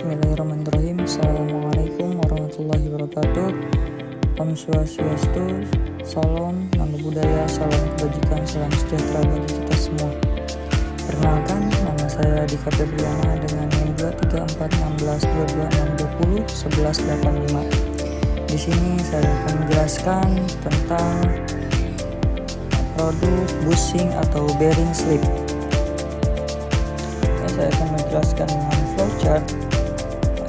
Bismillahirrahmanirrahim. Assalamualaikum warahmatullahi wabarakatuh. Om Swastiastu, salam, namo buddhaya, salam kebajikan, salam sejahtera bagi kita semua. Perkenalkan, nama saya Dika Febriana dengan NIM 2341622621185. Di sini saya akan menjelaskan tentang produk bushing atau bearing slip. Saya akan menjelaskan dengan flowchart.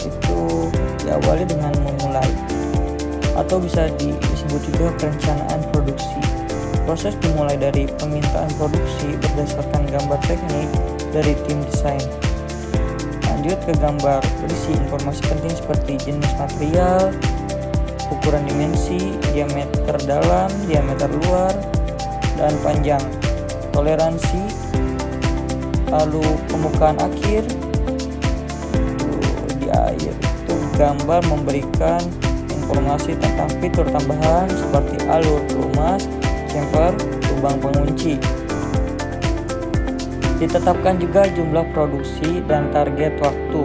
Itu diawali dengan memulai atau bisa disebut juga perencanaan produksi. Proses dimulai dari permintaan produksi berdasarkan gambar teknik dari tim desain. Lanjut ke gambar berisi informasi penting seperti jenis material, ukuran dimensi, diameter dalam, diameter luar, dan panjang, toleransi, lalu permukaan akhir. Di akhir itu gambar memberikan informasi tentang fitur tambahan seperti alur pelumas, chamfer, lubang pengunci. Ditetapkan juga jumlah produksi dan target waktu.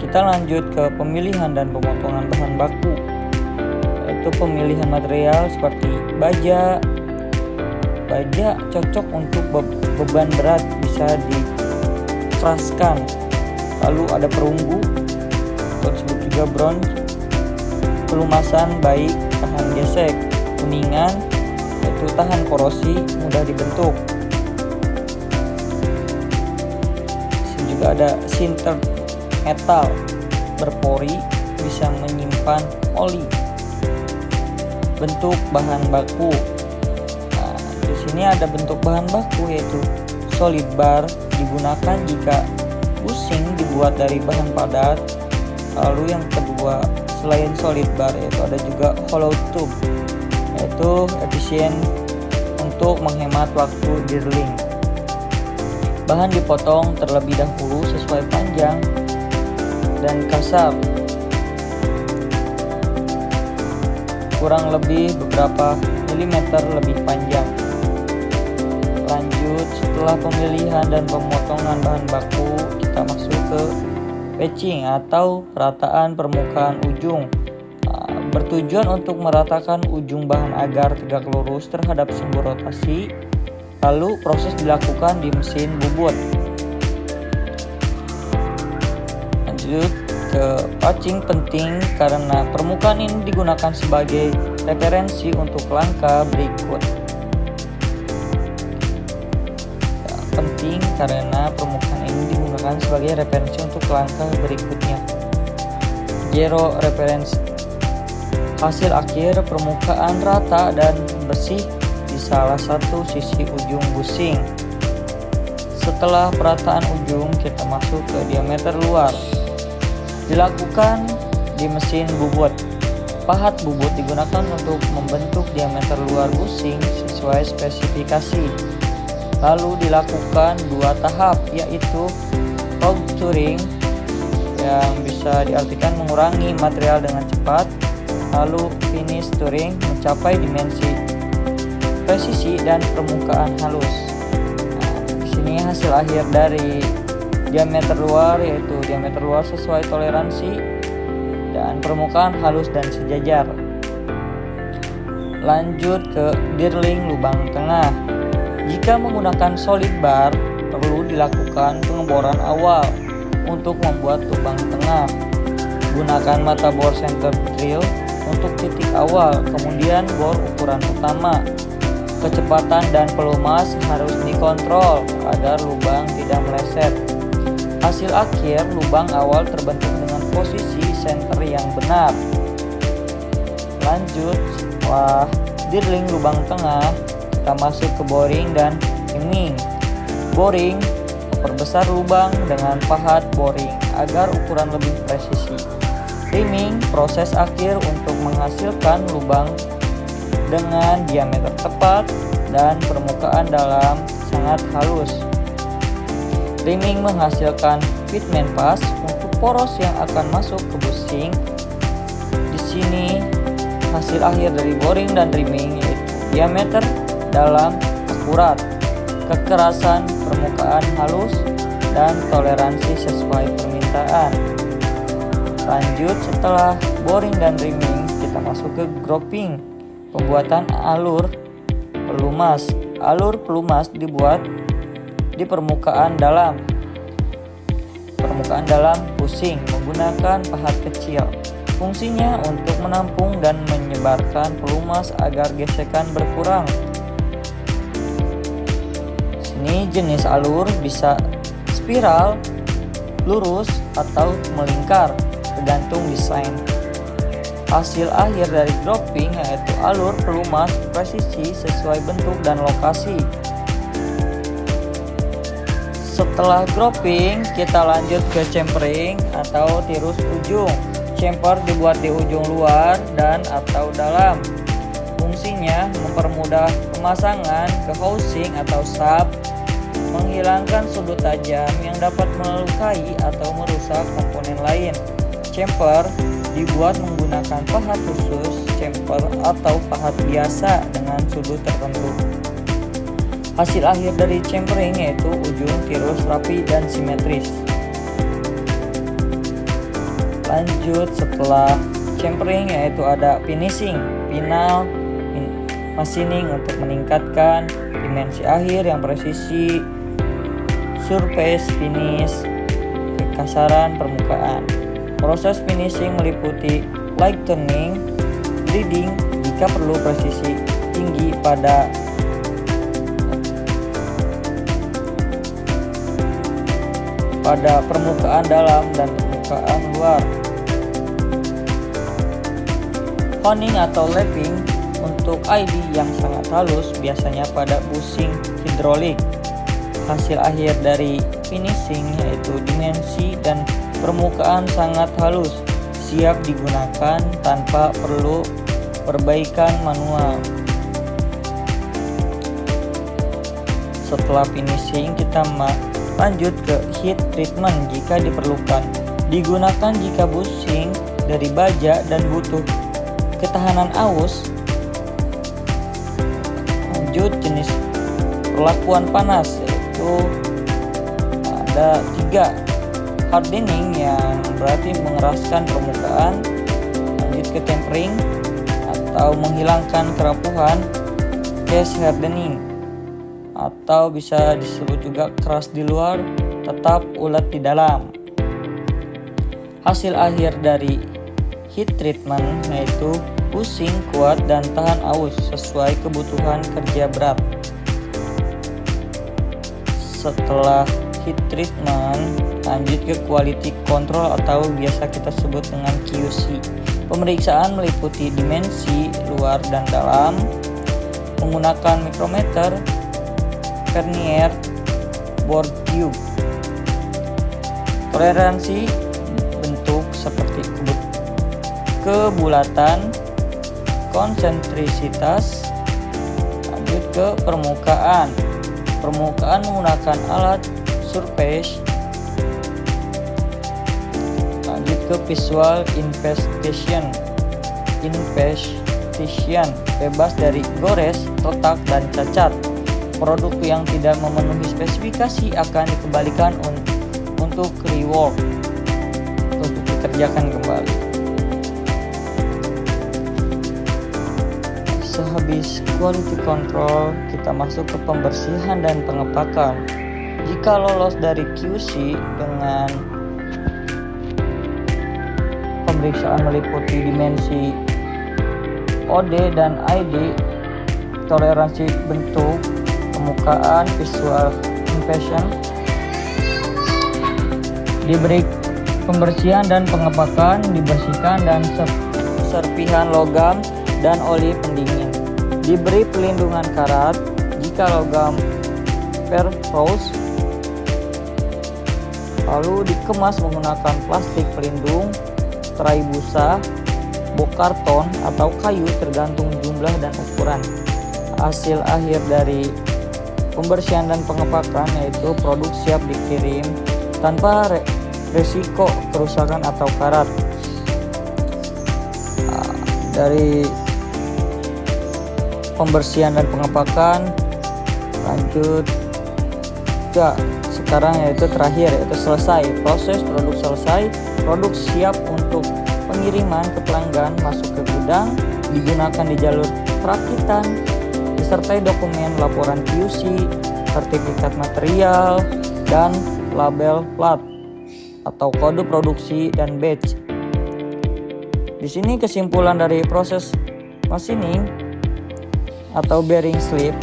Kita lanjut ke pemilihan dan pemotongan bahan baku, yaitu pemilihan material seperti baja. Baja cocok untuk beban berat, bisa dikeraskan. Lalu ada perunggu atau disebut juga bronze, pelumasan baik, tahan gesek, kuningan yaitu tahan korosi, mudah dibentuk. Di sini juga ada sintered metal, berpori, bisa menyimpan oli. Bentuk bahan baku. Di sini ada bentuk bahan baku yaitu solid bar, digunakan jika bushing dibuat dari bahan padat. Lalu yang kedua, selain solid bar yaitu ada juga hollow tube, yaitu efisien untuk menghemat waktu drilling. Bahan dipotong terlebih dahulu sesuai panjang dan kasar, kurang lebih beberapa milimeter lebih panjang. Lanjut, setelah pemilihan dan pemotongan bahan baku, kita masuk ke patching atau perataan permukaan ujung. Bertujuan untuk meratakan ujung bahan agar tegak lurus terhadap sumber rotasi. Lalu proses dilakukan di mesin bubut. Lanjut ke patching penting karena permukaan ini digunakan sebagai referensi untuk langkah berikut. Penting karena permukaan ini digunakan sebagai referensi untuk langkah berikutnya. Zero reference. Hasil akhir permukaan rata dan bersih di salah satu sisi ujung bushing. Setelah perataan ujung, kita masuk ke diameter luar. Dilakukan di mesin bubut. Pahat bubut digunakan untuk membentuk diameter luar bushing sesuai spesifikasi. Lalu dilakukan dua tahap, yaitu contouring yang bisa diartikan mengurangi material dengan cepat, lalu finish touring mencapai dimensi presisi dan permukaan halus. Di sini hasil akhir dari diameter luar, yaitu diameter luar sesuai toleransi dan permukaan halus dan sejajar. Lanjut ke drilling lubang tengah. Jika menggunakan solid bar, perlu dilakukan pengeboran awal untuk membuat lubang tengah. Gunakan mata bor center drill untuk titik awal, kemudian bor ukuran utama. Kecepatan dan pelumas harus dikontrol agar lubang tidak meleset. Hasil akhir, lubang awal terbentuk dengan posisi center yang benar. Lanjut, setelah drilling lubang tengah, kita masuk ke boring dan riming. Boring, memperbesar lubang dengan pahat boring agar ukuran lebih presisi. Riming, proses akhir untuk menghasilkan lubang dengan diameter tepat dan permukaan dalam sangat halus. Riming menghasilkan fitment pas untuk poros yang akan masuk ke bushing. Di sini hasil akhir dari boring dan riming yaitu diameter dalam akurat, kekerasan permukaan halus, dan toleransi sesuai permintaan. Lanjut, setelah boring dan rimming, kita masuk ke grouping. Pembuatan alur pelumas. Alur pelumas dibuat di permukaan dalam pusing menggunakan pahat kecil. Fungsinya untuk menampung dan menyebarkan pelumas agar gesekan berkurang. Ini jenis alur bisa spiral, lurus, atau melingkar, tergantung desain. Hasil akhir dari grouping yaitu alur pelumas presisi sesuai bentuk dan lokasi. Setelah grouping, kita lanjut ke chamfering atau tirus ujung. Chamfer dibuat di ujung luar dan atau dalam. Fungsinya mempermudah pemasangan ke housing atau sub, menghilangkan sudut tajam yang dapat melukai atau merusak komponen lain. Chamfer dibuat menggunakan pahat khusus, chamfer atau pahat biasa dengan sudut tertentu. Hasil akhir dari chamfering yaitu ujung tirus rapi dan simetris. Lanjut, setelah chamfering yaitu ada finishing, final, machining untuk meningkatkan dimensi akhir yang presisi, surface finish, kekasaran permukaan. Proses finishing meliputi lightening, bleeding jika perlu presisi tinggi pada permukaan dalam dan permukaan luar. Honing atau lapping untuk ID yang sangat halus biasanya pada bushing hidrolik. Hasil akhir dari finishing yaitu dimensi dan permukaan sangat halus, siap digunakan tanpa perlu perbaikan manual. Setelah finishing, kita lanjut ke heat treatment jika diperlukan. Digunakan jika bushing dari baja dan butuh ketahanan aus. Lanjut, jenis perlakuan panas yaitu ada 3. Hardening yang berarti mengeraskan permukaan. Lanjut ke tempering atau menghilangkan kerapuhan. Case hardening atau bisa disebut juga keras di luar, tetap ulet di dalam. Hasil akhir dari heat treatment yaitu bushing kuat dan tahan aus sesuai kebutuhan kerja berat. Setelah heat treatment, lanjut ke quality control atau biasa kita sebut dengan QC. Pemeriksaan meliputi dimensi luar dan dalam menggunakan mikrometer, vernier, bore tube. Toleransi bentuk seperti kebulatan, konsentrisitas. Lanjut ke permukaan. Permukaan menggunakan alat surface. Lanjut ke visual investigation. Bebas dari gores, retak, dan cacat. Produk yang tidak memenuhi spesifikasi akan dikembalikan untuk rework, untuk dikerjakan kembali. Sehabis quality control, kita masuk ke pembersihan dan pengepakan. Jika lolos dari QC dengan pemeriksaan meliputi dimensi OD dan ID, toleransi bentuk, permukaan, visual inspection, diberi pembersihan dan pengepakan, dibersihkan dan serpihan logam dan oli pendingin, diberi pelindungan karat jika logam perfrost, lalu dikemas menggunakan plastik pelindung, tray busa, box karton atau kayu tergantung jumlah dan ukuran. Hasil akhir dari pembersihan dan pengepakan yaitu produk siap dikirim tanpa resiko kerusakan atau karat. Dari pembersihan dan pengepakan, lanjut sekarang yaitu terakhir, yaitu selesai. Proses produk selesai, produk siap untuk pengiriman ke pelanggan, masuk ke gudang, digunakan di jalur perakitan, disertai dokumen laporan QC, sertifikat material, dan label plat atau kode produksi dan batch. Di sini kesimpulan dari proses machining atau bearing slip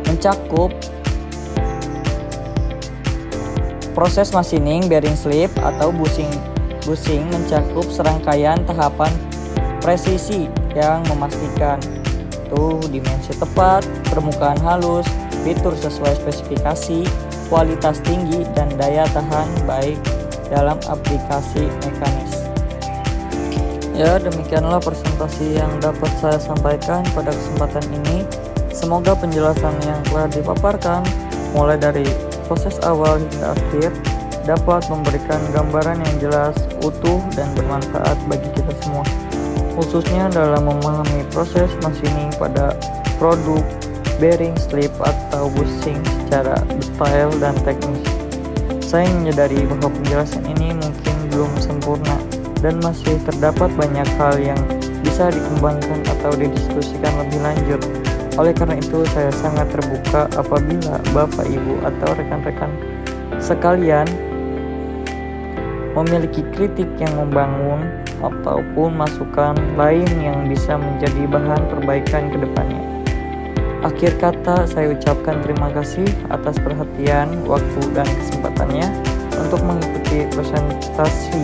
mencakup proses machining bearing slip atau bushing mencakup serangkaian tahapan presisi yang memastikan dimensi tepat, permukaan halus, fitur sesuai spesifikasi, kualitas tinggi, dan daya tahan baik dalam aplikasi mekanis. Ya, demikianlah presentasi yang dapat saya sampaikan pada kesempatan ini. Semoga penjelasan yang telah dipaparkan mulai dari proses awal hingga akhir dapat memberikan gambaran yang jelas, utuh, dan bermanfaat bagi kita semua, khususnya dalam memahami proses machining pada produk bearing slip atau bushing secara detail dan teknis. Saya menyadari bahwa penjelasan ini mungkin belum sempurna dan masih terdapat banyak hal yang bisa dikembangkan atau didiskusikan lebih lanjut. Oleh karena itu, saya sangat terbuka apabila Bapak, Ibu, atau rekan-rekan sekalian memiliki kritik yang membangun ataupun masukan lain yang bisa menjadi bahan perbaikan ke depannya. Akhir kata, saya ucapkan terima kasih atas perhatian, waktu, dan kesempatannya untuk mengikuti presentasi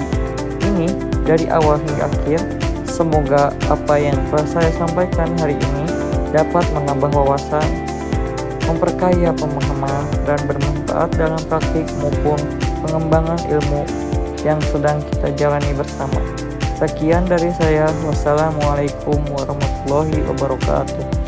ini dari awal hingga akhir. Semoga apa yang telah saya sampaikan hari ini dapat menambah wawasan, memperkaya pemahaman, dan bermanfaat dalam praktik maupun pengembangan ilmu yang sedang kita jalani bersama. Sekian dari saya. Wassalamualaikum warahmatullahi wabarakatuh.